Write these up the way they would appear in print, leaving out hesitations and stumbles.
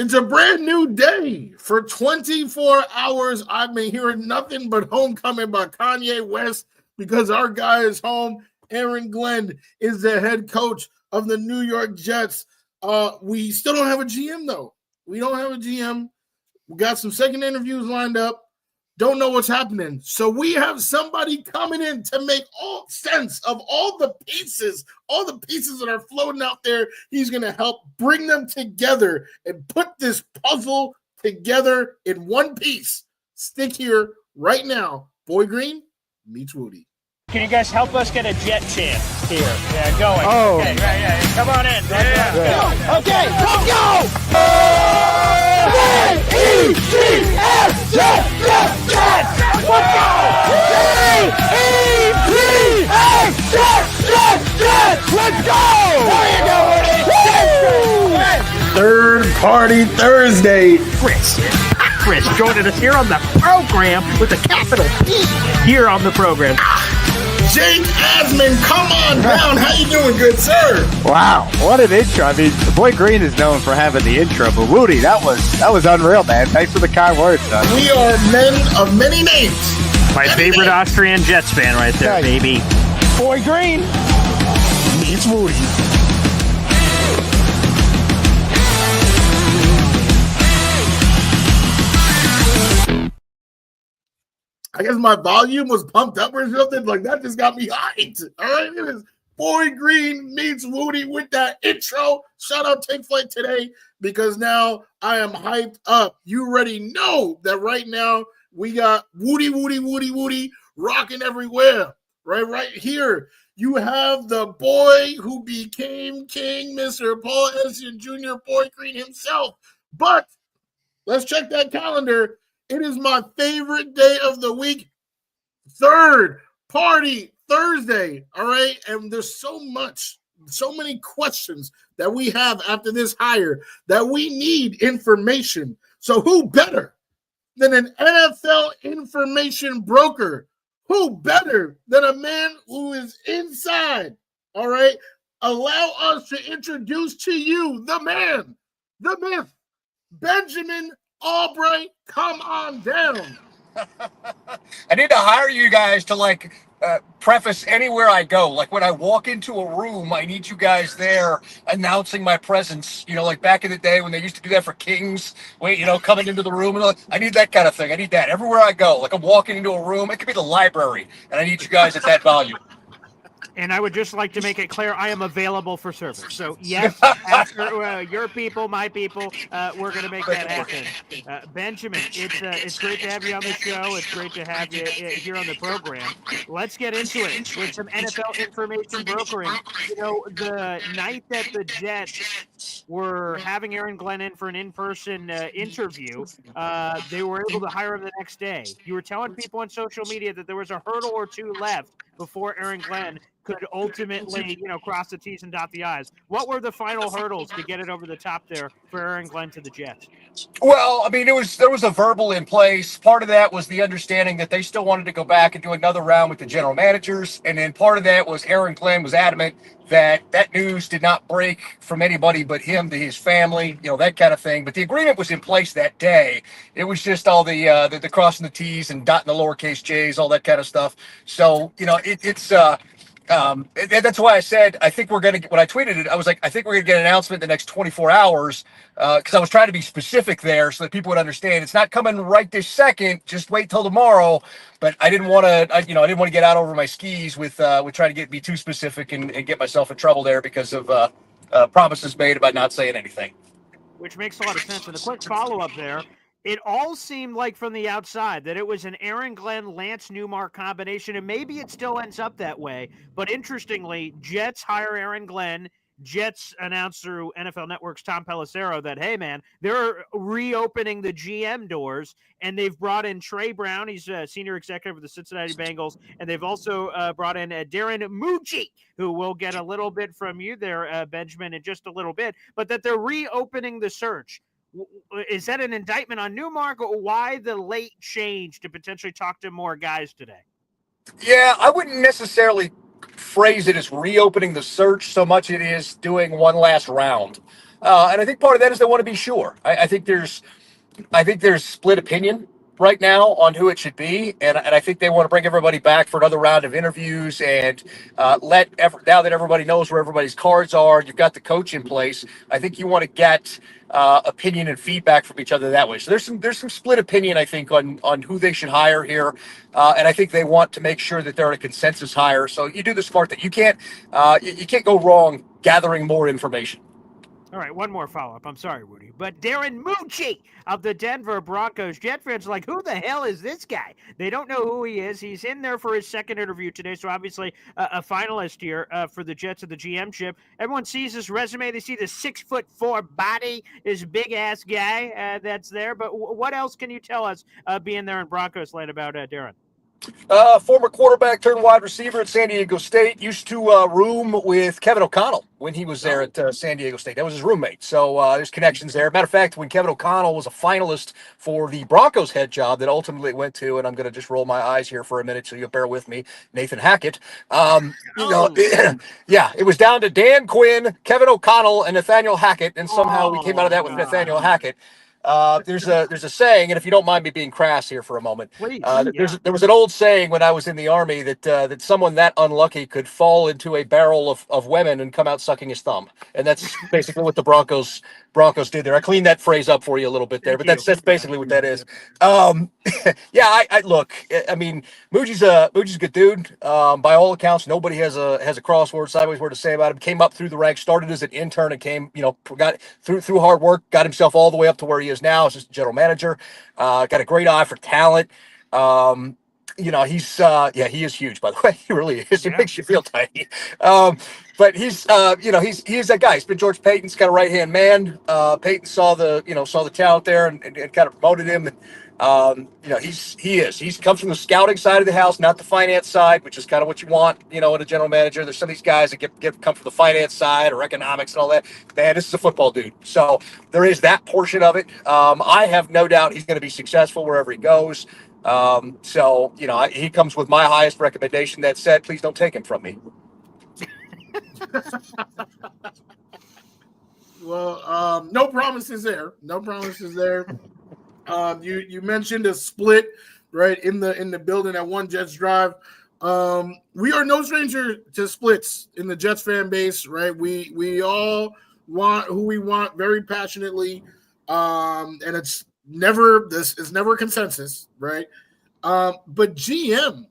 It's a brand new day. For 24 hours, I've been hearing nothing but Homecoming by Kanye West because our guy is home. Aaron Glenn is the head coach of the New York Jets. We still don't have a GM, though. We don't have a GM. We got some second interviews lined up. Don't know what's happening. So we have somebody coming in to make all sense of all the pieces that are floating out there. He's going to help bring them together and put this puzzle together in one piece. Stick here right now. Boy Green meets Wudi. Can you guys help us get a Jet chant here? Yeah, going. Oh. Okay, yeah. Come on in. Yeah. Okay, let's go! J-E-T-S, Jets! Let's go! J-E-T-S, Jets! Let's go! There you go, Woody! Third Party Thursday. Chris joining us here on the program with a capital P here on the program. Jake Asman, come on down. How you doing, good sir? Wow, what an intro. I mean, the boy Green is known for having the intro, but Woody, that was unreal, man. Thanks for the kind words, son. We are men of many names. My favorite Austrian Jets fan right there, baby. Boy Green Meets Wudi. I guess my volume was pumped up or something. Like, that just got me hyped. All right, it is Boy Green meets Wudi with that intro. Shout out Take Flight today because now I am hyped up. You already know that right now we got Wudi rocking everywhere. Right here. You have the boy who became king, Mr. Paul Essien Jr., Boy Green himself. But let's check that calendar. It is my favorite day of the week. Third Party Thursday. All right. And there's so many questions that we have after this hire that we need information. So who better than an NFL information broker? Who better than a man who is inside? All right. Allow us to introduce to you the man, the myth, Benjamin Albright. Come on down. I need to hire you guys to preface anywhere I go. Like when I walk into a room, I need you guys there announcing my presence. You know, like back in the day when they used to do that for kings. Coming into the room. And I need that kind of thing. I need that everywhere I go. Like I'm walking into a room. It could be the library. And I need you guys at that volume. And I would just like to make it clear I am available for service. So, yes, after your people, my people, we're going to make that happen. Benjamin, it's great to have you on the show. It's great to have you here on the program. Let's get into it with some NFL information brokering. You know, the night that the Jets were having Aaron Glenn in for an in-person interview, they were able to hire him the next day. You were telling people on social media that there was a hurdle or two left before Aaron Glenn could ultimately, cross the T's and dot the I's. What were the final hurdles to get it over the top there for Aaron Glenn to the Jets? Well, I mean, there was a verbal in place. Part of that was the understanding that they still wanted to go back and do another round with the general managers. And then part of that was Aaron Glenn was adamant that news did not break from anybody but him to his family, that kind of thing. But the agreement was in place that day. It was just all the crossing the T's and dotting the lowercase J's, all that kind of stuff. So, that's why I said, I think we're going to, when I tweeted it, I was like, I think we're going to get an announcement in the next 24 hours because I was trying to be specific there so that people would understand. It's not coming right this second. Just wait till tomorrow. But I didn't want to, I didn't want to get out over my skis with trying to be too specific and get myself in trouble there because of promises made about not saying anything. Which makes a lot of sense. And a quick follow-up there. It all seemed like from the outside that it was an Aaron Glenn, Lance Newmark combination, and maybe it still ends up that way. But interestingly, Jets hire Aaron Glenn. Jets announced through NFL Network's Tom Pelissero that, hey, man, they're reopening the GM doors, and they've brought in Trey Brown. He's a senior executive of the Cincinnati Bengals, and they've also brought in Darren Muji, who will get a little bit from you there, Benjamin, in just a little bit, but that they're reopening the search. Is that an indictment on Newmark, or why the late change to potentially talk to more guys today? Yeah, I wouldn't necessarily phrase it as reopening the search so much it is doing one last round. And I think part of that is they want to be sure. I think there's split opinion right now on who it should be, and I think they want to bring everybody back for another round of interviews and now that everybody knows where everybody's cards are, you've got the coach in place. I think you want to get opinion and feedback from each other that way. So there's some split opinion, I think, on who they should hire here, and I think they want to make sure that they're a consensus hire. So you do the smart thing. You can't go wrong gathering more information. All right, one more follow-up. I'm sorry, Wudi. But Darren Muji of the Denver Broncos. Jet fans are like, who the hell is this guy? They don't know who he is. He's in there for his second interview today, so obviously a finalist here for the Jets of the GM ship. Everyone sees his resume. They see the 6'4" body, this big-ass guy that's there. But what else can you tell us being there in Broncos land about Darren? Former quarterback turned wide receiver at San Diego State. Used to room with Kevin O'Connell when he was there at San Diego State. That was his roommate. So there's connections there. Matter of fact, when Kevin O'Connell was a finalist for the Broncos head job that ultimately went to, and I'm going to just roll my eyes here for a minute, so you'll bear with me, Nathan Hackett. Yeah, it was down to Dan Quinn, Kevin O'Connell, and Nathaniel Hackett, and somehow we came out of that with Nathaniel Hackett. There's a saying, and if you don't mind me being crass here for a moment, Please, there was an old saying when I was in the Army that someone that unlucky could fall into a barrel of women and come out sucking his thumb, and that's basically what the Broncos did there. I cleaned that phrase up for you a little bit there, but that's basically what that is. Yeah, I look. I mean, Muji's a good dude. By all accounts, nobody has a crossword sideways word to say about him. Came up through the ranks, started as an intern, and got through hard work, got himself all the way up to where he is now as just general manager. Got a great eye for talent. He is huge, by the way. He really is. He makes you feel tiny. But he's that guy. He's been George Payton's kind of right-hand man. Payton saw the talent there and kind of promoted him. And, he comes from the scouting side of the house, not the finance side, which is kind of what you want, in a general manager. There's some of these guys that come from the finance side or economics and all that. Man, this is a football dude. So there is that portion of it. I have no doubt he's going to be successful wherever he goes. He comes with my highest recommendation. That said, please don't take him from me. Well, no promises there. No promises there. You mentioned a split right in the building at One Jets Drive. We are no stranger to splits in the Jets fan base, right? We all want who we want very passionately, and it's never consensus, right? But GM,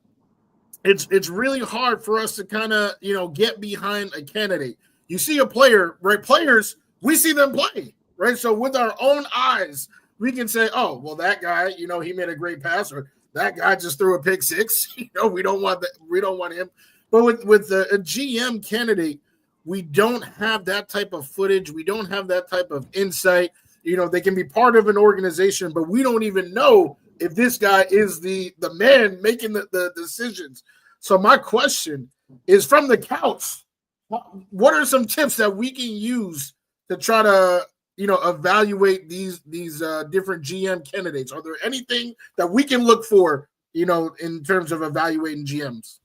it's really hard for us to kind of get behind a candidate. You see a player, right? Players, we see them play, right? So with our own eyes, we can say, oh, well, that guy, he made a great pass, or that guy just threw a pick six. We don't want that. We don't want him. But with a GM candidate, we don't have that type of footage. We don't have that type of insight. They can be part of an organization, but we don't even know if this guy is the man making the decisions. So my question is, from the couch, what are some tips that we can use to try to evaluate these different GM candidates? Are there anything that we can look for, in terms of evaluating GMs?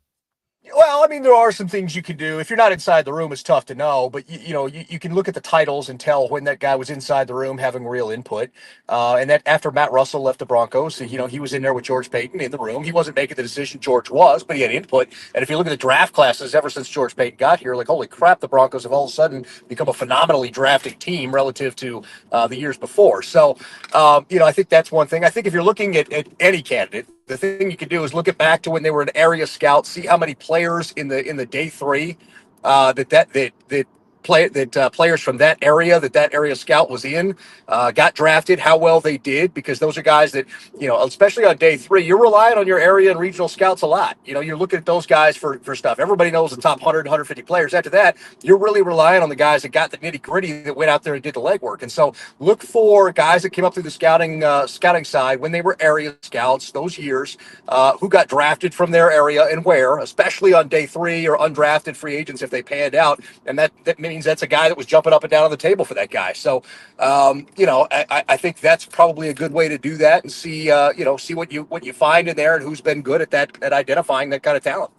Well, I mean, there are some things you can do. If you're not inside the room, it's tough to know. But you can look at the titles and tell when that guy was inside the room having real input. And that after Matt Russell left the Broncos, he was in there with George Payton in the room. He wasn't making the decision. George was, but he had input. And if you look at the draft classes ever since George Payton got here, like, holy crap, the Broncos have all of a sudden become a phenomenally drafted team relative to the years before. So, I think that's one thing. I think if you're looking at any candidate, the thing you can do is look it back to when they were an area scout, see how many players in the day three players from that area scout was in, got drafted, how well they did, because those are guys that, especially on day three, you're relying on your area and regional scouts a lot. You're looking at those guys for stuff. Everybody knows the top 100, 150 players. After that, you're really relying on the guys that got the nitty gritty, that went out there and did the legwork. And so look for guys that came up through the scouting side when they were area scouts those years, who got drafted from their area and where, especially on day three, or undrafted free agents if they panned out. And that means that's a guy that was jumping up and down on the table for that guy. So, I think that's probably a good way to do that, and see what you find in there and who's been good at identifying that kind of talent.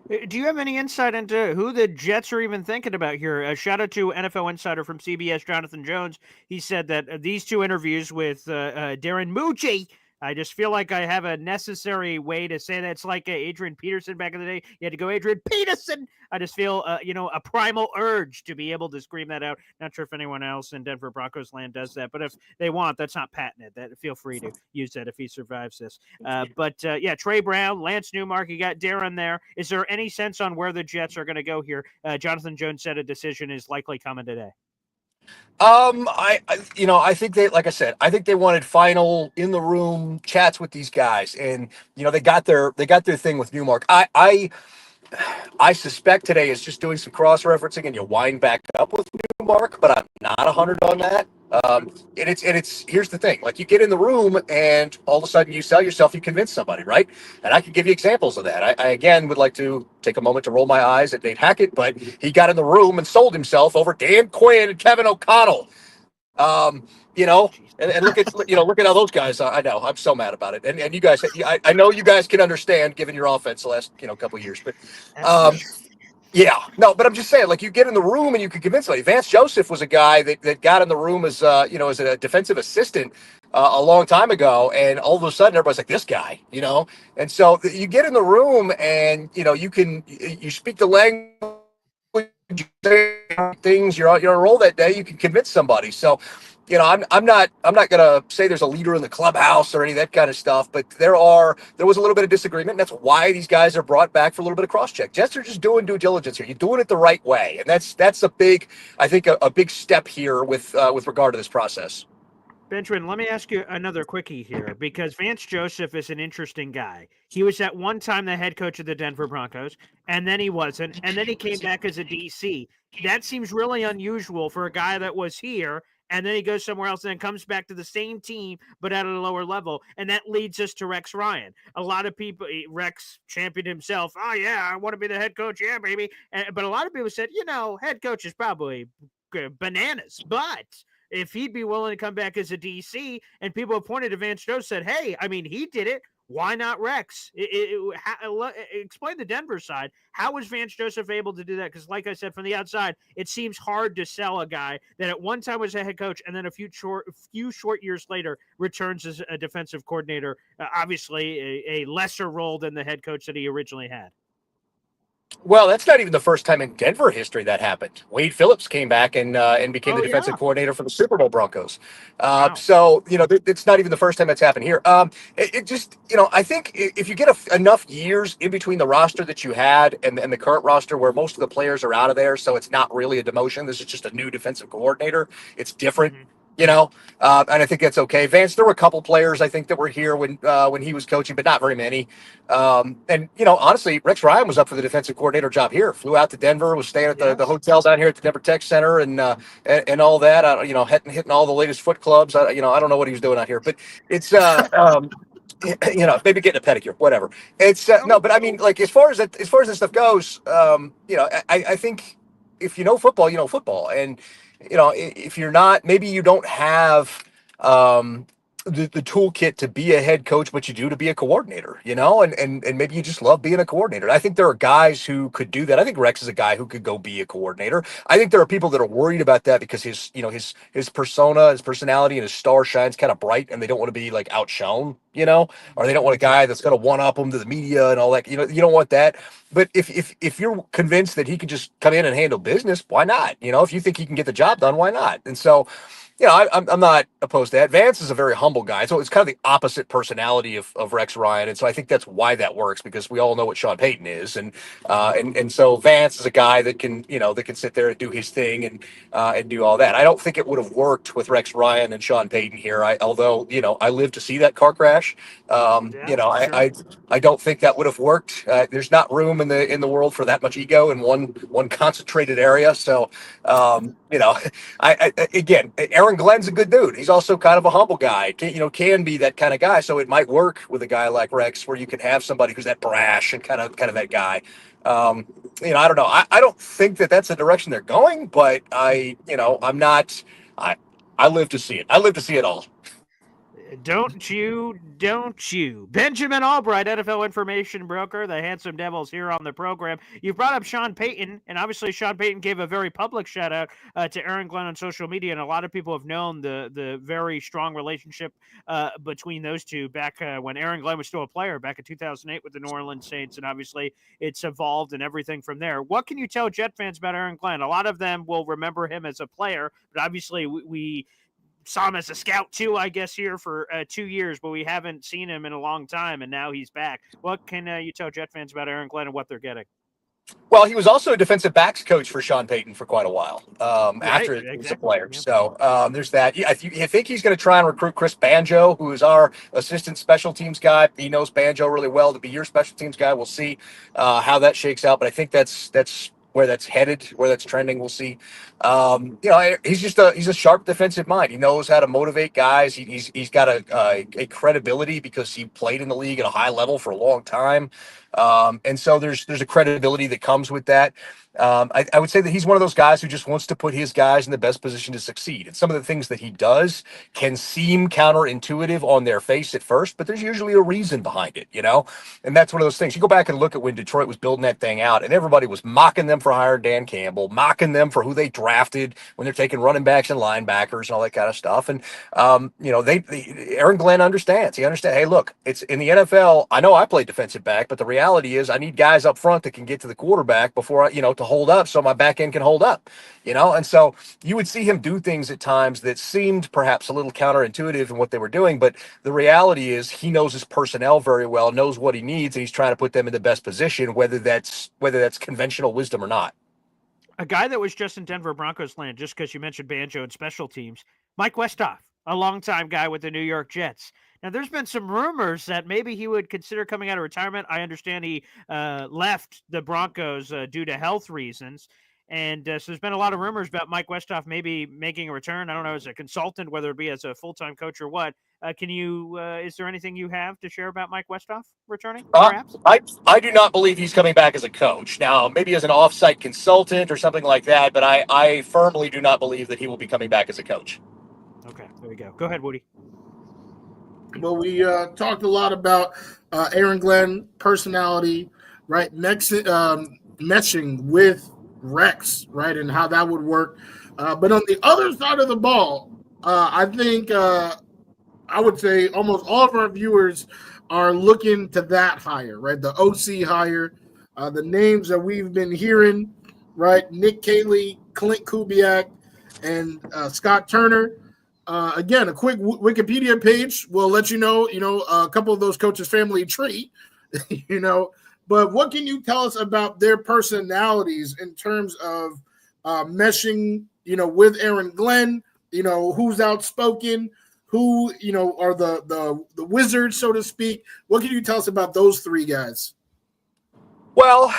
Do you have any insight into who the Jets are even thinking about here? A shout out to NFL insider from CBS, Jonathan Jones. He said that these two interviews with Darren Muji, I just feel like I have a necessary way to say that. It's like Adrian Peterson back in the day. You had to go Adrian Peterson. I just feel, a primal urge to be able to scream that out. Not sure if anyone else in Denver Broncos land does that, but if they want, that's not patented. That feel free to use that if he survives this. But Trey Brown, Lance Newmark, you got Darren there. Is there any sense on where the Jets are going to go here? Jonathan Jones said a decision is likely coming today. I think they, like I said, I think they wanted final in the room chats with these guys, and they got their thing with Newmark. I suspect today is just doing some cross-referencing and you wind back up with Newmark, but I'm not 100 on that. And it's here's the thing: like you get in the room and all of a sudden you sell yourself, you convince somebody, right? And I can give you examples of that. I again would like to take a moment to roll my eyes at Nate Hackett, but he got in the room and sold himself over Dan Quinn and Kevin O'Connell. And look at how those guys. I know I'm so mad about it, and you guys, I know you guys can understand given your offense the last couple of years, but yeah, no, but I'm just saying, like you get in the room and you can convince somebody. Vance Joseph was a guy that got in the room as as a defensive assistant a long time ago, and all of a sudden everybody's like this guy, and so you get in the room and you speak the language. Things you're on a roll that day, you can convince somebody. So, I'm not gonna say there's a leader in the clubhouse or any of that kind of stuff, but there was a little bit of disagreement. And that's why these guys are brought back for a little bit of cross check. Jets are just doing due diligence here. You're doing it the right way, and that's a big, I think, a big step here with regard to this process. Benjamin, let me ask you another quickie here, because Vance Joseph is an interesting guy. He was at one time the head coach of the Denver Broncos, and then he wasn't, and then he came back as a DC. That seems really unusual for a guy that was here, and then he goes somewhere else and then comes back to the same team, but at a lower level. And that leads us to Rex Ryan. A lot of people, Rex championed himself. Oh, yeah, I want to be the head coach. Yeah, baby. But a lot of people said, head coach is probably bananas, but if he'd be willing to come back as a DC, and people have pointed to Vance Joseph, said, hey, I mean, he did it. Why not Rex? Explain the Denver side. How was Vance Joseph able to do that? Because like I said, from the outside, it seems hard to sell a guy that at one time was a head coach and then a few short years later returns as a defensive coordinator, obviously a lesser role than the head coach that he originally had. Well, that's not even the first time in Denver history that happened. Wade Phillips came back and became the defensive coordinator for the Super Bowl Broncos. Wow. So, it's not even the first time that's happened here. It just, I think if you get enough years in between the roster that you had and the current roster where most of the players are out of there, so it's not really a demotion. This is just a new defensive coordinator. It's different. Mm-hmm. And I think that's okay. Vance, there were a couple players I think that were here when he was coaching, but not very many. And honestly, Rex Ryan was up for the defensive coordinator job here. Flew out to Denver, was staying at the hotel down here at the Denver Tech Center, and all that. Hitting all the latest foot clubs. I don't know what he was doing out here, but it's maybe getting a pedicure, whatever. It's no, but I mean, like as far as this stuff goes, I think if you know football, you know football, and if you're not, maybe you don't have the toolkit to be a head coach, but you do to be a coordinator, and maybe you just love being a coordinator. I think there are guys who could do that. I think Rex is a guy who could go be a coordinator. I think there are people that are worried about that because his persona, his personality, and his star shines kind of bright, and they don't want to be like outshone, or they don't want a guy that's going to one up them to the media and all that. You don't want that. But if you're convinced that he can just come in and handle business, why not? If you think he can get the job done, why not? And so, I'm not opposed to that. Vance is a very humble guy, so it's kind of the opposite personality of Rex Ryan, and so I think that's why that works, because we all know what Sean Payton is, and so Vance is a guy that can sit there and do his thing and do all that. I don't think it would have worked with Rex Ryan and Sean Payton here. Although I lived to see that car crash. I don't think that would have worked. There's not room in the world for that much ego in one concentrated area. So again, Aaron Glenn's a good dude. He's also kind of a humble guy. Can be that kind of guy. So it might work with a guy like Rex, where you can have somebody who's that brash and kind of that guy. I don't know. I don't think that that's the direction they're going, but I'm not. I live to see it. I live to see it all. Don't you? Benjamin Albright, NFL information broker, the Handsome Devils here on the program. You brought up Sean Payton, and obviously Sean Payton gave a very public shout out to Aaron Glenn on social media, and a lot of people have known the very strong relationship between those two back when Aaron Glenn was still a player back in 2008 with the New Orleans Saints, and obviously it's evolved and everything from there. What can you tell Jet fans about Aaron Glenn? A lot of them will remember him as a player, but obviously we saw him as a scout too, I guess, here for 2 years, but we haven't seen him in a long time, and now he's back. What can you tell Jet fans about Aaron Glenn and what they're getting? Well, he was also a defensive backs coach for Sean Payton for quite a while after he was a player. Yep. So there's that. I think he's going to try and recruit Chris Banjo, who is our assistant special teams guy. He knows Banjo really well to be your special teams guy. We'll see how that shakes out, but I think that's where that's headed, where that's trending. We'll see. He's a sharp defensive mind. He knows how to motivate guys. He's got a credibility because he played in the league at a high level for a long time. And so there's a credibility that comes with that. I would say that he's one of those guys who just wants to put his guys in the best position to succeed. And some of the things that he does can seem counterintuitive on their face at first, but there's usually a reason behind it, And that's one of those things. You go back and look at when Detroit was building that thing out, and everybody was mocking them for hiring Dan Campbell, mocking them for who they drafted when they're taking running backs and linebackers and all that kind of stuff. And Aaron Glenn understands. He understands. Hey, look, it's in the NFL. I know I played defensive back, but the reality is I need guys up front that can get to the quarterback before to hold up so my back end can hold up, and so you would see him do things at times that seemed perhaps a little counterintuitive in what they were doing, but the reality is he knows his personnel very well, knows what he needs, and he's trying to put them in the best position, whether that's conventional wisdom or not. A guy that was just in Denver Broncos land, just because you mentioned Banjo and special teams, Mike Westhoff, a longtime guy with the New York Jets. Now, there's been some rumors that maybe he would consider coming out of retirement. I understand he left the Broncos due to health reasons. And so there's been a lot of rumors about Mike Westhoff maybe making a return. I don't know, as a consultant, whether it be as a full-time coach or what. Is there anything you have to share about Mike Westhoff returning, perhaps? I do not believe he's coming back as a coach. Now, maybe as an off-site consultant or something like that, but I firmly do not believe that he will be coming back as a coach. Okay, there we go. Go ahead, Woody. Well, we talked a lot about Aaron Glenn personality, right? Meshing with Rex, right, and how that would work. But on the other side of the ball, I think I would say almost all of our viewers are looking to that hire, right? The OC hire, the names that we've been hearing, right? Nick Caley, Clint Kubiak, and Scott Turner. Again, a quick Wikipedia page will let you know, a couple of those coaches' family tree, But what can you tell us about their personalities in terms of meshing, with Aaron Glenn? Who's outspoken, who are the wizards, so to speak. What can you tell us about those three guys? Well,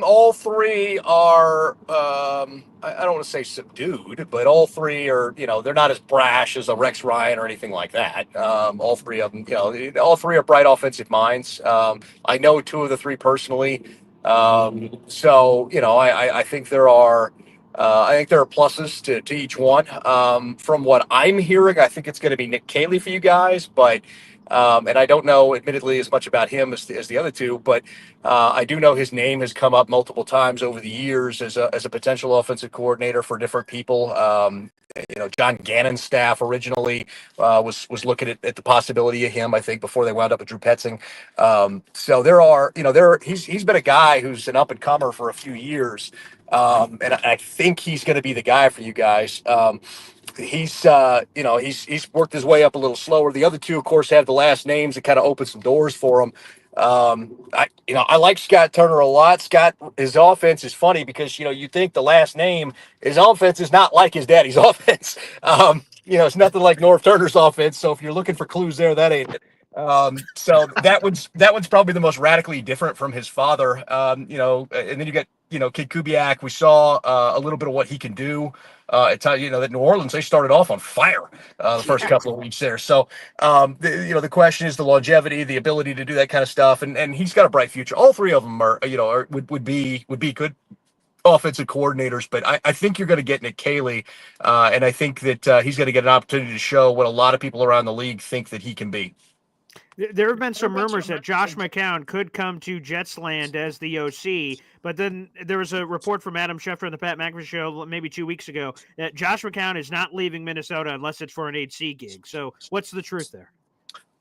all three are, I don't want to say subdued, but all three are, they're not as brash as a Rex Ryan or anything like that. All three of them, all three are bright offensive minds. I know two of the three personally. So, I think there are pluses to each one. From what I'm hearing, I think it's going to be Nick Caley for you guys, but and I don't know, admittedly, as much about him as the other two, but I do know his name has come up multiple times over the years as a potential offensive coordinator for different people. John Gannon's staff originally was looking at the possibility of him, I think, before they wound up with Drew Petzing. So he's been a guy who's an up and comer for a few years, and I think he's going to be the guy for you guys. He's worked his way up a little slower. The other two, of course, have the last names that kind of open some doors for him. I like Scott Turner a lot. Scott, his offense is funny because, you think the last name, his offense is not like his daddy's offense. It's nothing like Norv Turner's offense. So if you're looking for clues there, that ain't it. So that one's probably the most radically different from his father. And then you got, Kid Kubiak. We saw a little bit of what he can do. At times, that New Orleans, they started off on fire the first couple of weeks there. So, the question is the longevity, the ability to do that kind of stuff, and he's got a bright future. All three of them are, would be good offensive coordinators, but I think you're going to get Nick Caley, and I think that he's going to get an opportunity to show what a lot of people around the league think that he can be. There have been some rumors that Josh McCown could come to Jetsland as the OC, but then there was a report from Adam Schefter on the Pat McAfee show maybe 2 weeks ago that Josh McCown is not leaving Minnesota unless it's for an HC gig. So what's the truth there?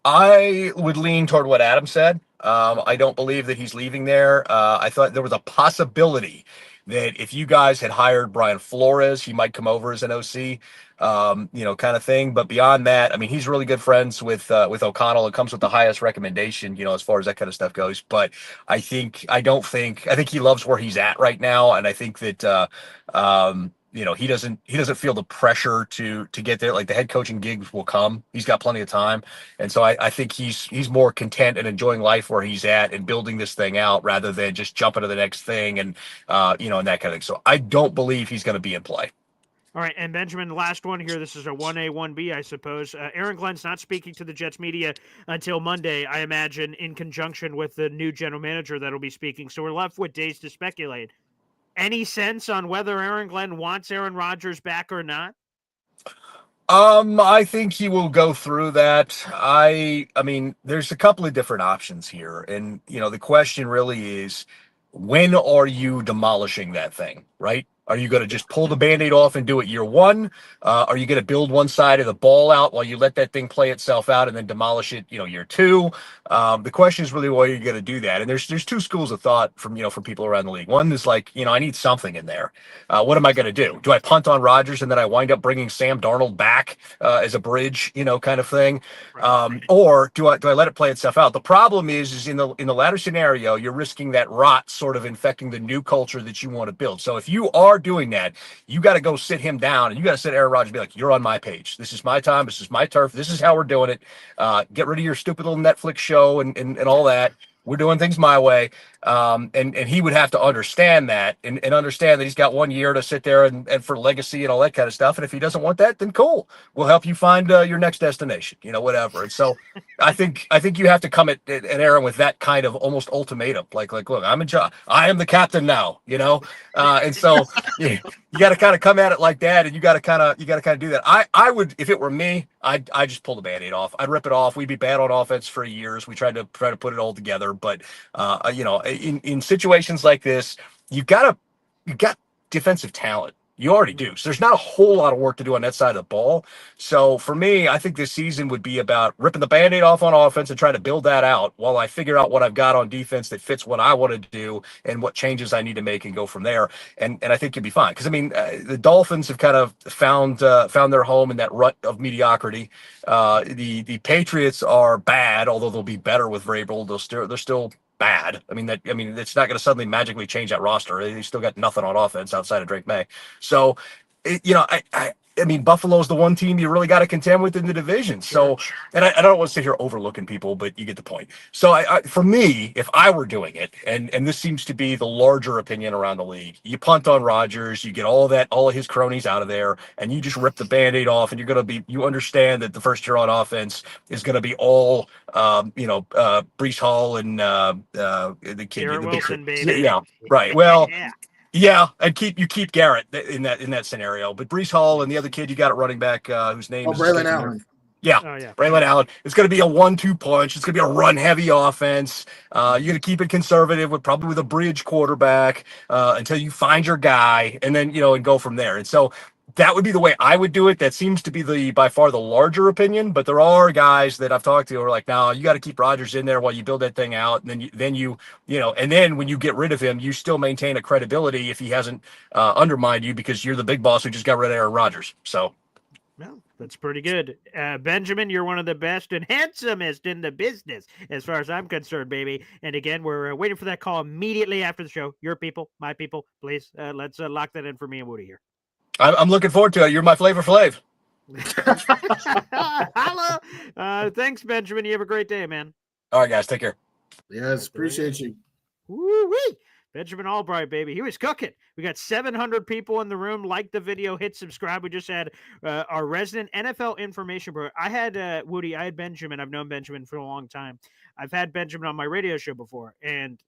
I would lean toward what Adam said. I don't believe that he's leaving there. I thought there was a possibility that if you guys had hired Brian Flores, he might come over as an OC, kind of thing. But beyond that, I mean, he's really good friends with O'Connell. It comes with the highest recommendation, as far as that kind of stuff goes. But I think he loves where he's at right now, and I think that he doesn't feel the pressure to get there. Like, the head coaching gigs will come. He's got plenty of time. And so I think he's more content and enjoying life where he's at and building this thing out rather than just jumping to the next thing and that kind of thing. So I don't believe he's going to be in play. All right, and Benjamin, last one here. This is a 1A, 1B, I suppose. Aaron Glenn's not speaking to the Jets media until Monday, I imagine, in conjunction with the new general manager that'll be speaking. So we're left with days to speculate. Any sense on whether Aaron Glenn wants Aaron Rodgers back or not? I think he will go through that. I mean, there's a couple of different options here. And, the question really is, when are you demolishing that thing, right? Are you going to just pull the Band-Aid off and do it year one? Are you going to build one side of the ball out while you let that thing play itself out and then demolish it, year two? The question is really, why are you going to do that? And there's two schools of thought from people around the league. One is like, I need something in there. What am I going to do? Do I punt on Rodgers and then I wind up bringing Sam Darnold back as a bridge, kind of thing? Or do I let it play itself out? The problem is in the latter scenario, you're risking that rot sort of infecting the new culture that you want to build. So if you are doing that, you got to go sit him down and you got to sit Aaron Rodgers and be like, you're on my page. This is my time. This is my turf. This is how we're doing it. Get rid of your stupid little Netflix show and all that. We're doing things my way. And he would have to understand that and understand that he's got 1 year to sit there and for legacy and all that kind of stuff. And if he doesn't want that, then cool. We'll help you find your next destination, whatever. And so I think you have to come at Aaron with that kind of almost ultimatum. Like, look, I'm in charge. I am the captain now, and so you got to kind of come at it like that. And you got to kind of do that. I would, if it were me, I'd just pull the Band-Aid off. I'd rip it off. We'd be bad on offense for years. We tried to put it all together, but in situations like this, you got defensive talent. You already do. So there's not a whole lot of work to do on that side of the ball. So for me, I think this season would be about ripping the Band-Aid off on offense and trying to build that out while I figure out what I've got on defense that fits what I want to do and what changes I need to make and go from there. And I think you'll be fine. Because, the Dolphins have kind of found their home in that rut of mediocrity. The Patriots are bad, although they'll be better with Vrabel. They're still bad. It's not going to suddenly magically change that roster. They still got nothing on offense outside of Drake May. So, Buffalo's the one team you really got to contend with in the division. So, and I don't want to sit here overlooking people, but you get the point. So, for me, if I were doing it, and this seems to be the larger opinion around the league, you punt on Rodgers, you get all of his cronies out of there, and you just rip the Band-Aid off, and you understand that the first year on offense is going to be all, Breece Hall and the kid, Garrett Wilson, baby. Yeah, right. Well. Yeah, and keep Garrett in that scenario, but Breece Hall and the other kid you got at running back whose name is Braylon Allen. Yeah, Braylon Allen. It's going to be a 1-2 punch. It's going to be a run-heavy offense. You're going to keep it conservative with a bridge quarterback until you find your guy, and then and go from there. And so that would be the way I would do it. That seems to be by far the larger opinion, but there are guys that I've talked to who are like, no, you got to keep Rodgers in there while you build that thing out. And then when you get rid of him, you still maintain a credibility if he hasn't undermined you because you're the big boss who just got rid of Aaron Rodgers. So. Well, that's pretty good. Benjamin, you're one of the best and handsomest in the business, as far as I'm concerned, baby. And again, we're waiting for that call immediately after the show. Your people, my people, please, let's lock that in for me and Woody here. I'm looking forward to it. You're my Flavor Flav. Hello. Thanks, Benjamin. You have a great day, man. All right, guys. Take care. Yes, appreciate you. Woo-wee. Benjamin Albright, baby. He was cooking. We got 700 people in the room. Like the video, hit subscribe. We just had our resident NFL information bro. I had Woody. I had Benjamin. I've known Benjamin for a long time. I've had Benjamin on my radio show before, and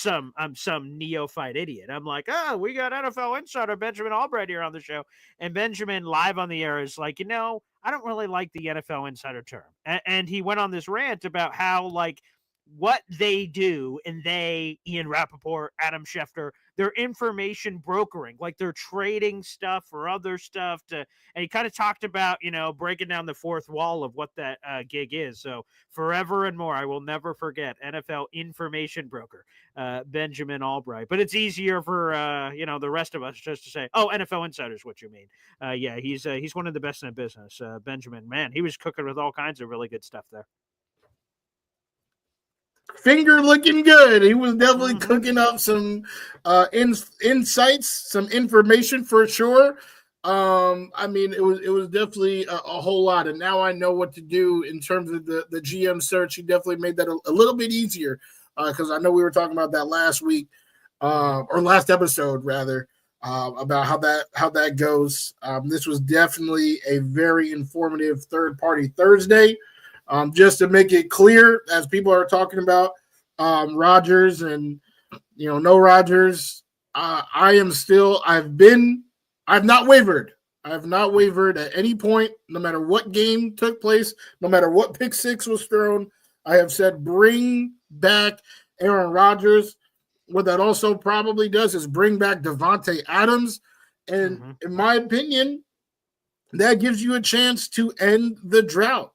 I'm some neophyte idiot. I'm like, oh, we got NFL insider Benjamin Albright here on the show, and Benjamin live on the air is like, I don't really like the NFL insider term, and he went on this rant about how what they do, and Ian Rappaport, Adam Schefter, they're information brokering, like they're trading stuff for other stuff and he kind of talked about, breaking down the fourth wall of what that gig is. So forever and more, I will never forget NFL information broker, Benjamin Albright. But it's easier for, the rest of us just to say, oh, NFL insider is what you mean. Yeah, he's one of the best in the business. Benjamin, man, he was cooking with all kinds of really good stuff there. Finger looking good. He was definitely cooking up some insights, some information for sure. It was definitely a whole lot. And now I know what to do in terms of the GM search. He definitely made that a little bit easier because I know we were talking about that last week or last episode rather about how that goes. This was definitely a very informative third-party Thursday. Just to make it clear, as people are talking about Rodgers and no Rodgers, I've not wavered. I have not wavered at any point, no matter what game took place, no matter what pick six was thrown. I have said bring back Aaron Rodgers. What that also probably does is bring back Davante Adams, and in my opinion, that gives you a chance to end the drought.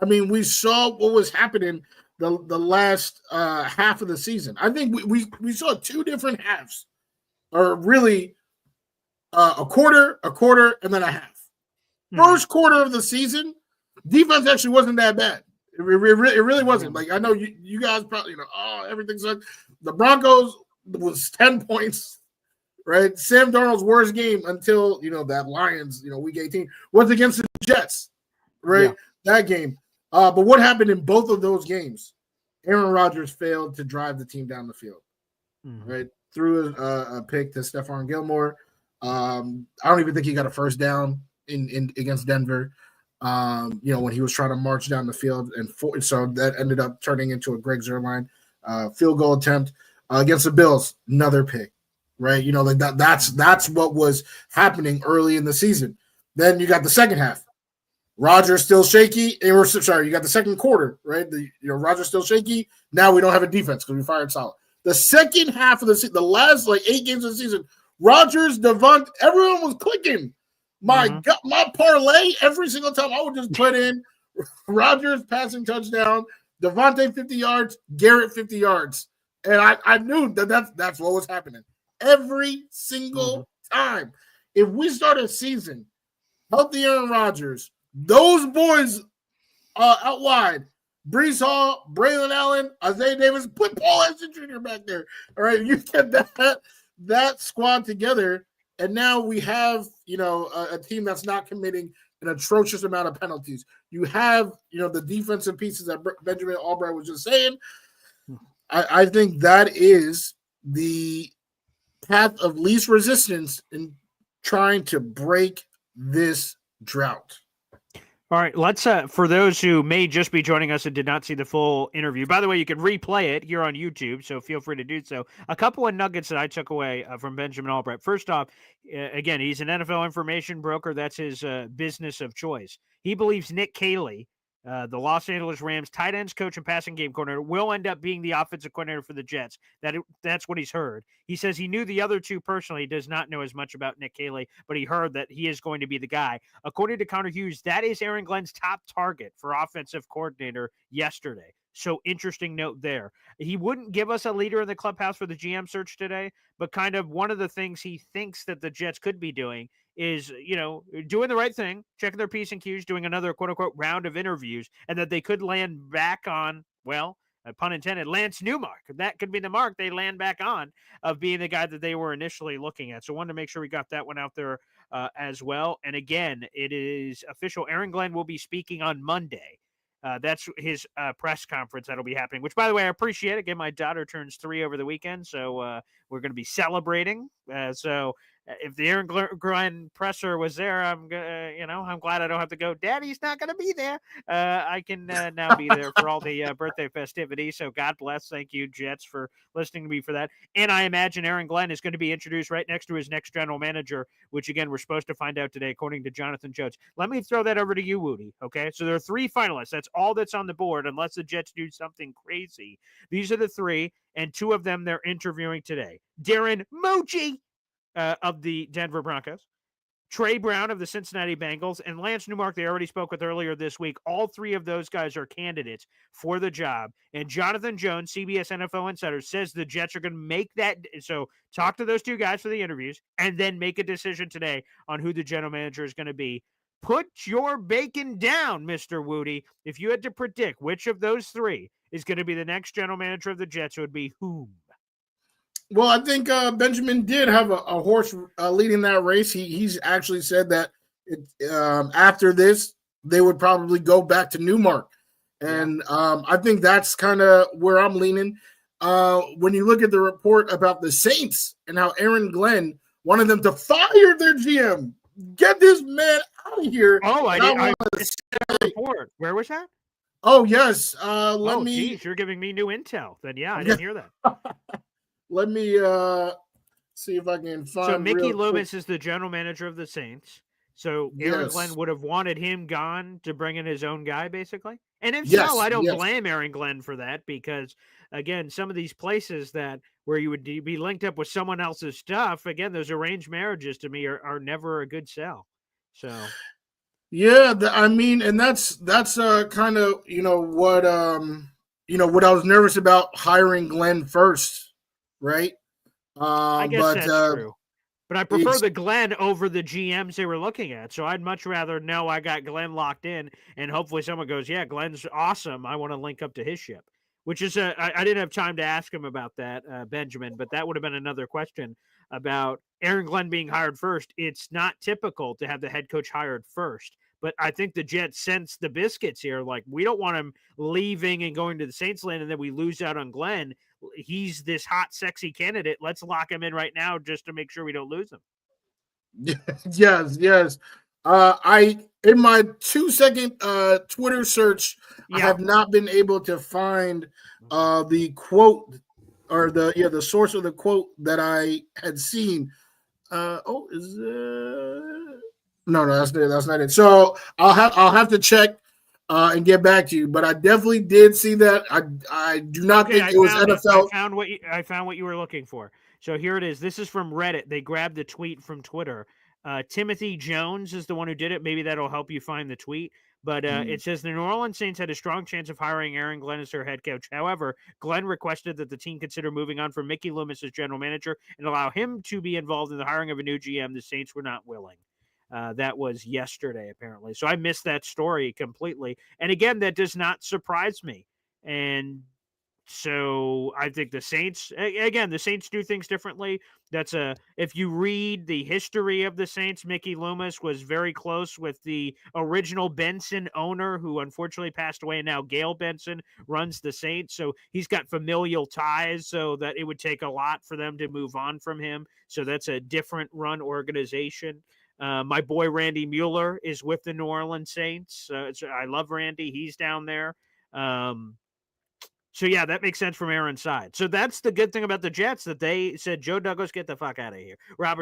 I mean, we saw what was happening the last half of the season. I think we saw two different halves, or really a quarter, and then a half. First quarter of the season, defense actually wasn't that bad. It really wasn't. Like, I know you guys probably, everything's like the Broncos was 10 points, right? Sam Darnold's worst game until, that Lions, week 18 was against the Jets, right? Yeah. That game. But what happened in both of those games? Aaron Rodgers failed to drive the team down the field, right? Threw a pick to Stephon Gilmore. I don't even think he got a first down in against Denver. When he was trying to march down the field, so that ended up turning into a Greg Zuerlein field goal attempt against the Bills. Another pick, right? That's what was happening early in the season. Then you got the second half. Rodgers still shaky. You got the second quarter, right? Rodgers still shaky. Now we don't have a defense because we fired Saleh. The second half of the season, the last 8 games of the season, Rodgers, Devon, everyone was clicking. My God, my parlay every single time I would just put in Rodgers passing touchdown, Devontae 50 yards, Garrett 50 yards, and I knew that's what was happening every single time. If we start a season healthy Aaron Rodgers, those boys out wide, Breece Hall, Braylon Allen, Isaiah Davis, put Paul Henson Jr. back there. All right, you get that squad together, and now we have a team that's not committing an atrocious amount of penalties. You have the defensive pieces that Benjamin Albright was just saying. I think that is the path of least resistance in trying to break this drought. All right, let's for those who may just be joining us and did not see the full interview. By the way, you can replay it here on YouTube, so feel free to do so. A couple of nuggets that I took away from Benjamin Albright. First off, again, he's an NFL information broker. That's his business of choice. He believes Nick Caley, the Los Angeles Rams tight ends coach and passing game coordinator, will end up being the offensive coordinator for the Jets. That's what he's heard. He says he knew the other two personally. He does not know as much about Nick Caley, but he heard that he is going to be the guy. According to Connor Hughes, that is Aaron Glenn's top target for offensive coordinator yesterday. So interesting note there. He wouldn't give us a leader in the clubhouse for the GM search today, but kind of one of the things he thinks that the Jets could be doing is, doing the right thing, checking their P's and Q's, doing another quote unquote round of interviews, and that they could land back on, pun intended, Lance Newmark. That could be the mark they land back on of being the guy that they were initially looking at. So wanted to make sure we got that one out there as well. And again, it is official. Aaron Glenn will be speaking on Monday That's his press conference that'll be happening, which, by the way, I appreciate. Again, my daughter turns 3 over the weekend, so we're going to be celebrating. So if the Aaron Glenn presser was there, I'm glad I don't have to go. Daddy's not going to be there. I can now be there for all the birthday festivities. So God bless. Thank you, Jets, for listening to me for that. And I imagine Aaron Glenn is going to be introduced right next to his next general manager, which, again, we're supposed to find out today, according to Jonathan Jones. Let me throw that over to you, Wudi, okay? So there are 3 finalists. That's all that's on the board, unless the Jets do something crazy. These are the 3, and 2 of them they're interviewing today. Darren Muji of the Denver Broncos, Trey Brown of the Cincinnati Bengals, and Lance Newmark, they already spoke with earlier this week. All 3 of those guys are candidates for the job. And Jonathan Jones, CBS NFL Insider, says the Jets are going to make that. So talk to those 2 guys for the interviews and then make a decision today on who the general manager is going to be. Put your bacon down, Mr. Wudi. If you had to predict which of those 3 is going to be the next general manager of the Jets, it would be whom? Well, I think Benjamin did have a horse leading that race. He's actually said that after this, they would probably go back to Newmark. And I think that's kind of where I'm leaning. When you look at the report about the Saints and how Aaron Glenn wanted them to fire their GM, get this man out of here. Oh, I missed that report. Where was that? Oh, yes. Geez, you're giving me new intel. Then, yeah, I didn't hear that. Let me see if I can find. So Mickey Loomis is the general manager of the Saints. So Aaron Glenn would have wanted him gone to bring in his own guy, basically. And if so, I don't blame Aaron Glenn for that because, again, some of these places where you would be linked up with someone else's stuff, again, those arranged marriages to me are never a good sell. So. Yeah, and that's kind of what what I was nervous about hiring Glenn first, right? I guess that's true. But I prefer the Glenn over the GMs they were looking at. So I'd much rather know I got Glenn locked in, and hopefully someone goes, yeah, Glenn's awesome. I want to link up to his ship. Which is I didn't have time to ask him about that, Benjamin, but that would have been another question about Aaron Glenn being hired first. It's not typical to have the head coach hired first. But I think the Jets sense the biscuits here. Like, we don't want him leaving and going to the Saints land, and then we lose out on Glenn. He's this hot, sexy candidate. Let's lock him in right now just to make sure we don't lose him. Yes. In my 2-second Twitter search, I have not been able to find the quote or the source of the quote that I had seen. No, that's not it. So I'll have to check and get back to you. But I definitely did see that. I do not think it was NFL. I found what you were looking for. So here it is. This is from Reddit. They grabbed the tweet from Twitter. Timothy Jones is the one who did it. Maybe that'll help you find the tweet. But it says the New Orleans Saints had a strong chance of hiring Aaron Glenn as their head coach. However, Glenn requested that the team consider moving on from Mickey Loomis as general manager and allow him to be involved in the hiring of a new GM. The Saints were not willing. That was yesterday, apparently. So I missed that story completely. And again, that does not surprise me. And so I think the Saints do things differently. If you read the history of the Saints, Mickey Loomis was very close with the original Benson owner who unfortunately passed away. And now Gail Benson runs the Saints. So he's got familial ties so that it would take a lot for them to move on from him. So that's a different run organization. My boy Randy Mueller is with the New Orleans Saints. I love Randy. He's down there. So, yeah, that makes sense from Aaron's side. So that's the good thing about the Jets, that they said, Joe Douglas, get the fuck out of here. I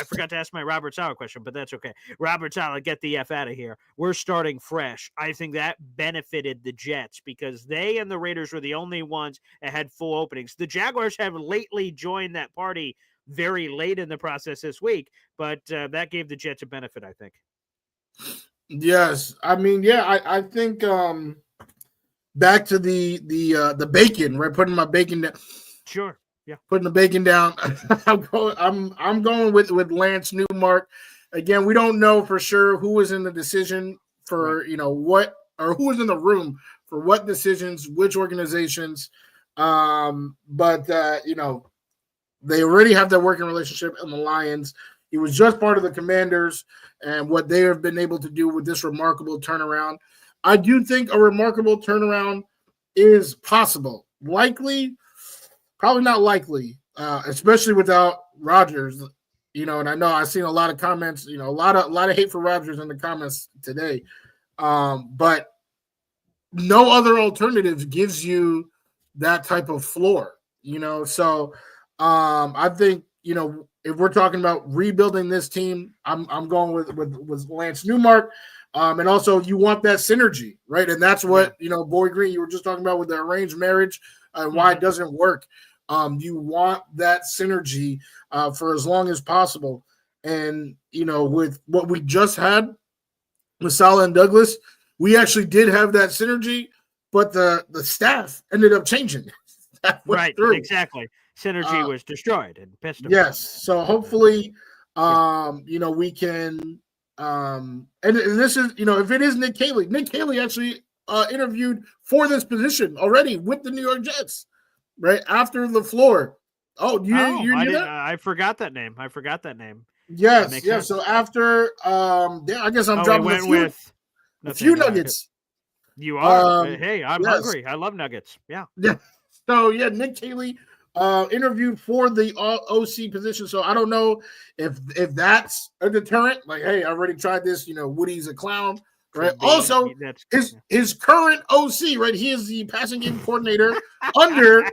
forgot to ask my Robert Saleh question, but that's okay. Robert Saleh, get the F out of here. We're starting fresh. I think that benefited the Jets because they and the Raiders were the only ones that had full openings. The Jaguars have lately joined that party very late in the process this week, but that gave the Jets a benefit, I think. Yes. I mean, I think back to the bacon, right? Putting my bacon down. Sure. Yeah. Putting the bacon down. I'm going with Lance Newmark. Again, we don't know for sure who was in the decision for, what, or who was in the room for what decisions, which organizations. But they already have that working relationship in the Lions. He was just part of the Commanders and what they have been able to do with this remarkable turnaround. I do think a remarkable turnaround is possible. Likely, probably not likely, especially without Rodgers. And I know I've seen a lot of comments. A lot of hate for Rodgers in the comments today. But no other alternatives gives you that type of floor. So I think if we're talking about rebuilding this team, I'm going with Lance Newmark. And also you want that synergy, right? And that's what, Boy Green, you were just talking about with the arranged marriage and why it doesn't work. You want that synergy for as long as possible. And, with what we just had with Saleh and Douglas, we actually did have that synergy, but the staff ended up changing. Right, through. Exactly. Synergy was destroyed and pissed off. Yes. So hopefully, we can and this is, if it is Nick Caley actually interviewed for this position already with the New York Jets, right after LaFleur. Oh, you knew that? I forgot that name. Yes, yes. So after, I guess I'm dropping a few nuggets. You are. Hey, I'm hungry. I love nuggets. Yeah. Yeah. So Nick Caley interviewed for the OC position. So I don't know if that's a deterrent. Like, hey, I already tried this. Woody's a clown, right? Also, his current OC, right? He is the passing game coordinator under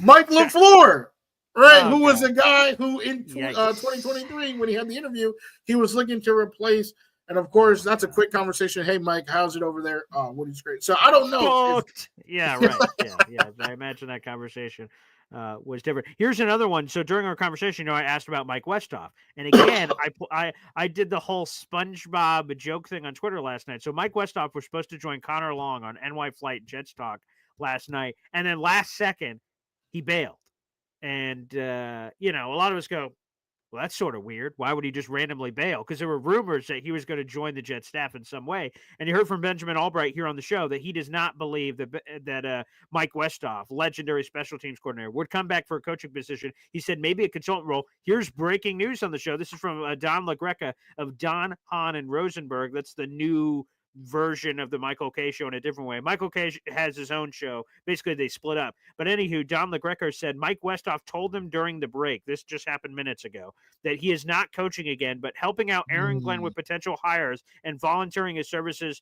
Mike LaFleur, right? Who was a guy who in 2023, when he had the interview, he was looking to replace. And of course, that's a quick conversation. Hey, Mike, how's it over there? Woody's great. So I don't know. Yeah, right. Yeah. I imagine that conversation was different. Here's another one. So during our conversation, I asked about Mike Westhoff, and again, I did the whole SpongeBob joke thing on Twitter last night. So Mike Westhoff was supposed to join Connor Long on NY Flight Jets Talk last night, and then last second he bailed. And a lot of us go, well, that's sort of weird. Why would he just randomly bail? Because there were rumors that he was going to join the Jets staff in some way. And you heard from Benjamin Albright here on the show that he does not believe that Mike Westhoff, legendary special teams coordinator, would come back for a coaching position. He said maybe a consultant role. Here's breaking news on the show. This is from Don LaGreca of Don, Hahn, and Rosenberg. That's the new version of the Michael K show in a different way. Michael K has his own show. Basically, they split up. But anywho, Don LaGreca said Mike Westhoff told him during the break, this just happened minutes ago, that he is not coaching again, but helping out Aaron Glenn with potential hires and volunteering his services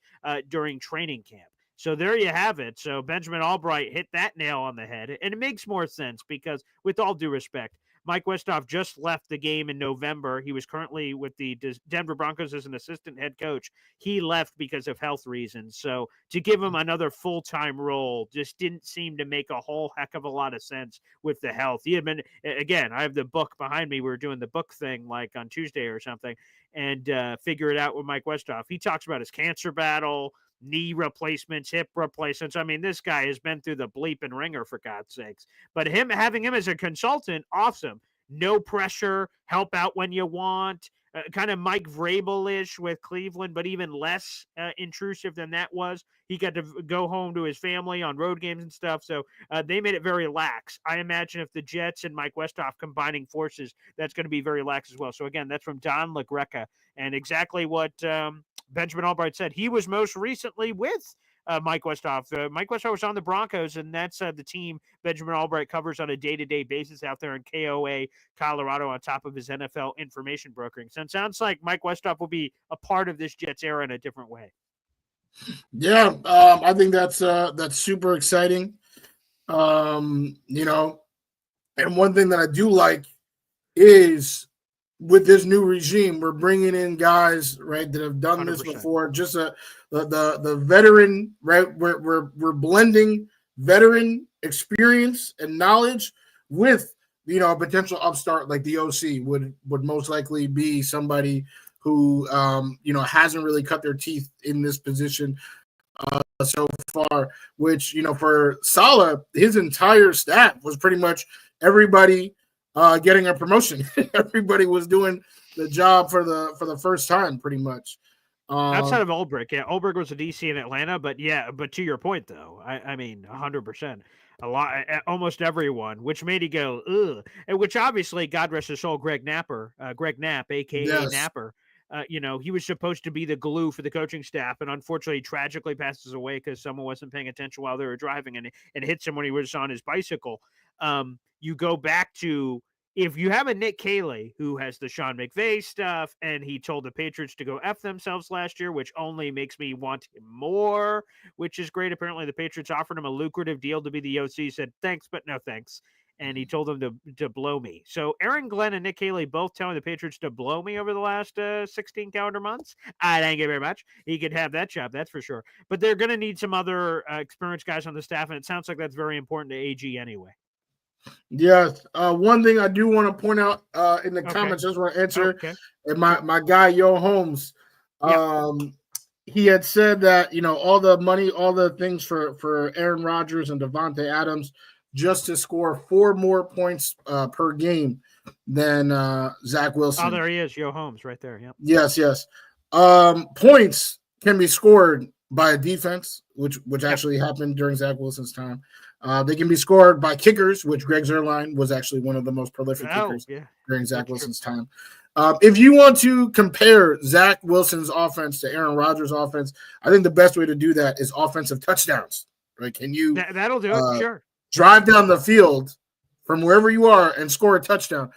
during training camp. So there you have it. So Benjamin Albright hit that nail on the head. And it makes more sense because, with all due respect, Mike Westhoff just left the game in November. He was currently with the Denver Broncos as an assistant head coach. He left because of health reasons. So to give him another full-time role just didn't seem to make a whole heck of a lot of sense with the health. He had been, again, I have the book behind me. We were doing the book thing like on Tuesday or something, and Figure It Out with Mike Westhoff. He talks about his cancer battle, knee replacements, hip replacements. I mean, this guy has been through the bleep and ringer, for God's sakes. But having him as a consultant, awesome. No pressure, help out when you want. Kind of Mike Vrabel-ish with Cleveland, but even less intrusive than that was. He got to go home to his family on road games and stuff, so they made it very lax. I imagine if the Jets and Mike Westhoff combining forces, that's going to be very lax as well. So again, that's from Don LaGreca, and exactly what Benjamin Albright said. He was most recently with Mike Westhoff. Mike Westhoff was on the Broncos, and that's the team Benjamin Albright covers on a day-to-day basis out there in KOA, Colorado, on top of his NFL information brokering. So it sounds like Mike Westhoff will be a part of this Jets era in a different way. Yeah, I think that's super exciting. And one thing that I do like is with this new regime, we're bringing in guys, right, that have done 100%. This before. Just the veteran, right? We're blending veteran experience and knowledge with a potential upstart like the OC would most likely be somebody who hasn't really cut their teeth in this position so far. Which for Saleh, his entire staff was pretty much everybody getting a promotion. Everybody was doing the job for the first time, pretty much. Outside of Ulbrich, Ulbrich was a DC in Atlanta, but to your point though, I mean, 100%, almost everyone, which made you go ugh, and which obviously, God rest his soul, Greg Knapp, aka Napper, He was supposed to be the glue for the coaching staff, and unfortunately, tragically passes away because someone wasn't paying attention while they were driving and hits him when he was on his bicycle. You go back to, if you have a Nick Caley who has the Sean McVay stuff, and he told the Patriots to go F themselves last year, which only makes me want him more, which is great. Apparently, the Patriots offered him a lucrative deal to be the OC, said thanks, but no thanks. And he told them to blow me. So Aaron Glenn and Nick Caley both telling the Patriots to blow me over the last 16 calendar months. I thank you very much. He could have that job, that's for sure. But they're going to need some other experienced guys on the staff, and it sounds like that's very important to AG anyway. Yes. One thing I do want to point out in the comments, just want to answer, and my guy Yo Holmes, he had said that all the money, all the things for Aaron Rodgers and Devontae Adams, just to score 4 more points per game than Zach Wilson. Oh, there he is, Yo Holmes, right there. Yep. Yes. Points can be scored by a defense, which actually happened during Zach Wilson's time. They can be scored by kickers, which Greg Zuerlein was actually one of the most prolific kickers during Zach Wilson's time. If you want to compare Zach Wilson's offense to Aaron Rodgers' offense, I think the best way to do that is offensive touchdowns. Right? Can you? That'll do it. Sure. Drive down the field from wherever you are and score a touchdown.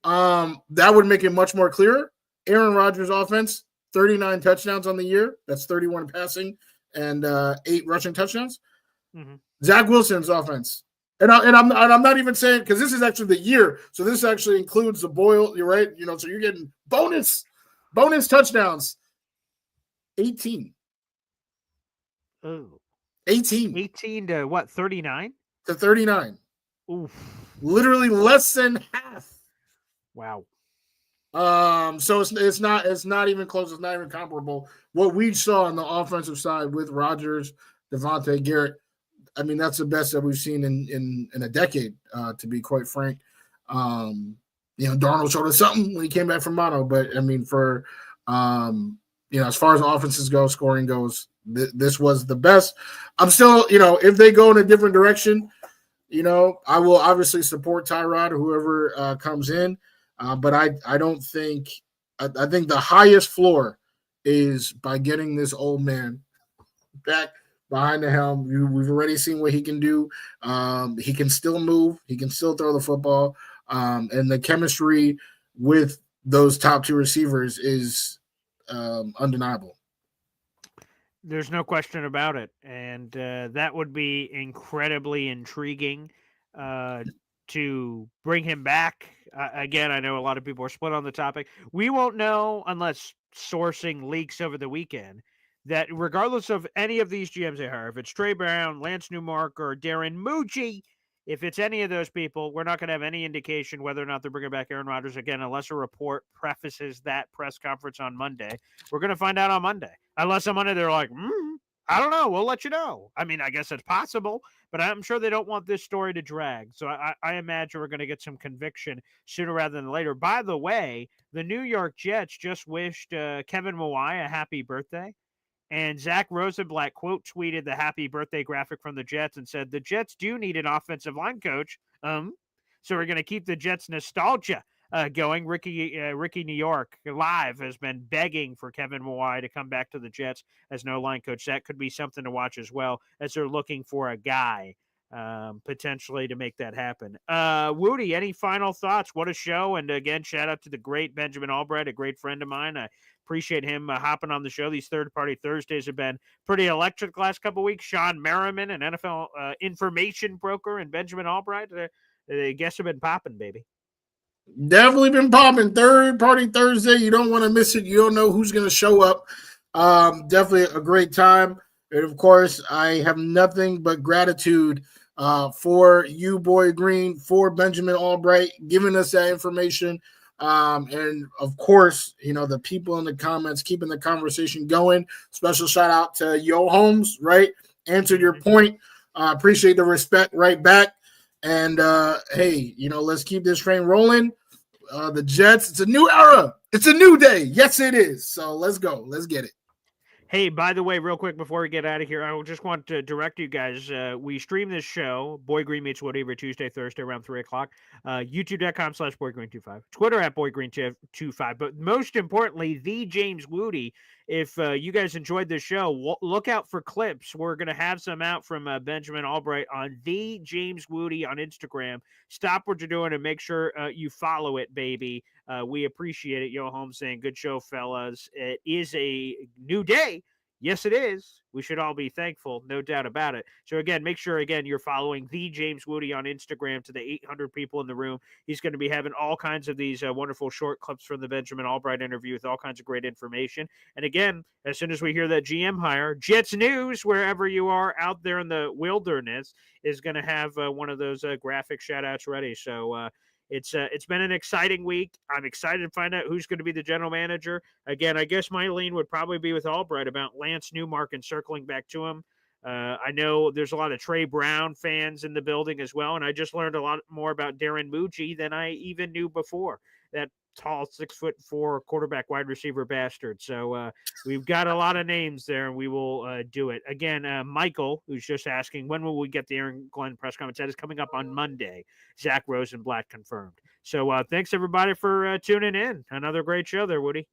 That would make it much more clear. Aaron Rodgers' offense, 39 touchdowns on the year. That's 31 passing and 8 rushing touchdowns. Mm-hmm. Zach Wilson's offense, and I'm not even saying, because this is actually the year, so this actually includes the Boyle. You're right, so you're getting bonus touchdowns. 18. Oh. 18. 18 to what? 39. To 39. Oof. Literally less than half. Wow. So it's not even close. It's not even comparable. What we saw on the offensive side with Rodgers, Devontae, Garrett, I mean, that's the best that we've seen in a decade, to be quite frank. Darnold showed us something when he came back from mono, but I mean, for as far as offenses go, scoring goes, this was the best. I'm still, if they go in a different direction, I will obviously support Tyrod or whoever comes in. But I don't think – I think the highest floor is by getting this old man back behind the helm. We've already seen what he can do. He can still move. He can still throw the football. And the chemistry with those top 2 receivers is undeniable. There's no question about it. And that would be incredibly intriguing to bring him back. Again, I know a lot of people are split on the topic. We won't know unless sourcing leaks over the weekend that regardless of any of these GMs they hire, if it's Trey Brown, Lance Newmark, or Darren Muji, if it's any of those people, we're not going to have any indication whether or not they're bringing back Aaron Rodgers again, unless a report prefaces that press conference on Monday. We're going to find out on Monday. Unless on Monday they're like, I don't know. We'll let you know. I mean, I guess it's possible, but I'm sure they don't want this story to drag. So I imagine we're going to get some conviction sooner rather than later. By the way, the New York Jets just wished Kevin Mawai a happy birthday. And Zach Rosenblatt quote tweeted the happy birthday graphic from the Jets and said, the Jets do need an offensive line coach. So we're going to keep the Jets nostalgia going. Ricky New York live has been begging for Kevin Mawai to come back to the Jets as no line coach. That could be something to watch as well, as they're looking for a guy potentially to make that happen. Wudi, any final thoughts? What a show. And again, shout out to the great Benjamin Albright, a great friend of mine. I appreciate him hopping on the show. These third-party Thursdays have been pretty electric the last couple of weeks. Sean Merriman, an NFL information broker, and Benjamin Albright, the guests have been popping, baby. Definitely been popping. Third-party Thursday. You don't want to miss it. You don't know who's going to show up. Definitely a great time. And, of course, I have nothing but gratitude for you, Boy Green, for Benjamin Albright, giving us that information. And of course, the people in the comments keeping the conversation going. Special shout out to Yo Holmes, right? Answered your point. Appreciate the respect right back. And hey, let's keep this train rolling. The Jets, it's a new era. It's a new day. Yes, it is. So let's go. Let's get it. Hey, by the way, real quick before we get out of here, I just want to direct you guys. We stream this show, Boy Green Meets Woody, every Tuesday, Thursday around 3 o'clock. YouTube.com/BoyGreen25. Twitter @BoyGreen25. But most importantly, the James Wudi. If you guys enjoyed this show, look out for clips. We're going to have some out from Benjamin Albright on the James Wudi on Instagram. Stop what you're doing and make sure you follow it, baby. We appreciate it. Yo Home saying, good show, fellas. It is a new day. Yes, it is. We should all be thankful, no doubt about it. So again, make sure you're following the James Wudi on Instagram. To the 800 people in the room, he's going to be having all kinds of these wonderful short clips from the Benjamin Albright interview with all kinds of great information. And again, as soon as we hear that GM hire, Jets News, wherever you are out there in the wilderness, is going to have one of those graphic shout outs ready. So it's been an exciting week. I'm excited to find out who's going to be the general manager. Again, I guess my lean would probably be with Albright about Lance Newmark and circling back to him. I know there's a lot of Trey Brown fans in the building as well, and I just learned a lot more about Darren Muji than I even knew before. That tall 6'4" quarterback wide receiver bastard. So we've got a lot of names there, and we will do it. Again, Michael, who's just asking, when will we get the Aaron Glenn press conference? That is coming up on Monday. Zach Rosenblatt confirmed. So thanks, everybody, for tuning in. Another great show there, Woody.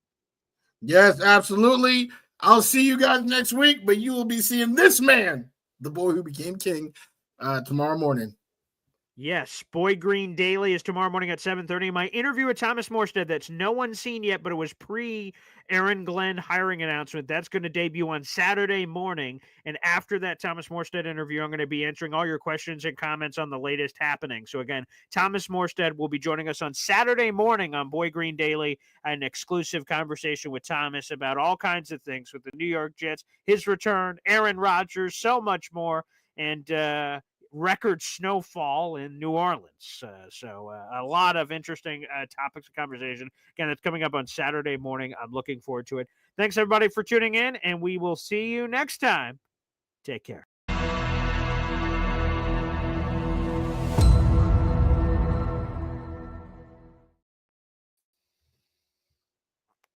Yes, absolutely. I'll see you guys next week, but you will be seeing this man, the boy who became king, tomorrow morning. Yes, Boy Green Daily is tomorrow morning at 7:30. My interview with Thomas Morstead, that's no one's seen yet, but it was pre-Aaron Glenn hiring announcement. That's going to debut on Saturday morning. And after that Thomas Morstead interview, I'm going to be answering all your questions and comments on the latest happening. So again, Thomas Morstead will be joining us on Saturday morning on Boy Green Daily, an exclusive conversation with Thomas about all kinds of things with the New York Jets, his return, Aaron Rodgers, so much more. And record snowfall in New Orleans. So a lot of interesting topics of conversation. Again, it's coming up on Saturday morning. I'm looking forward to it. Thanks, everybody, for tuning in, and we will see you next time. Take care.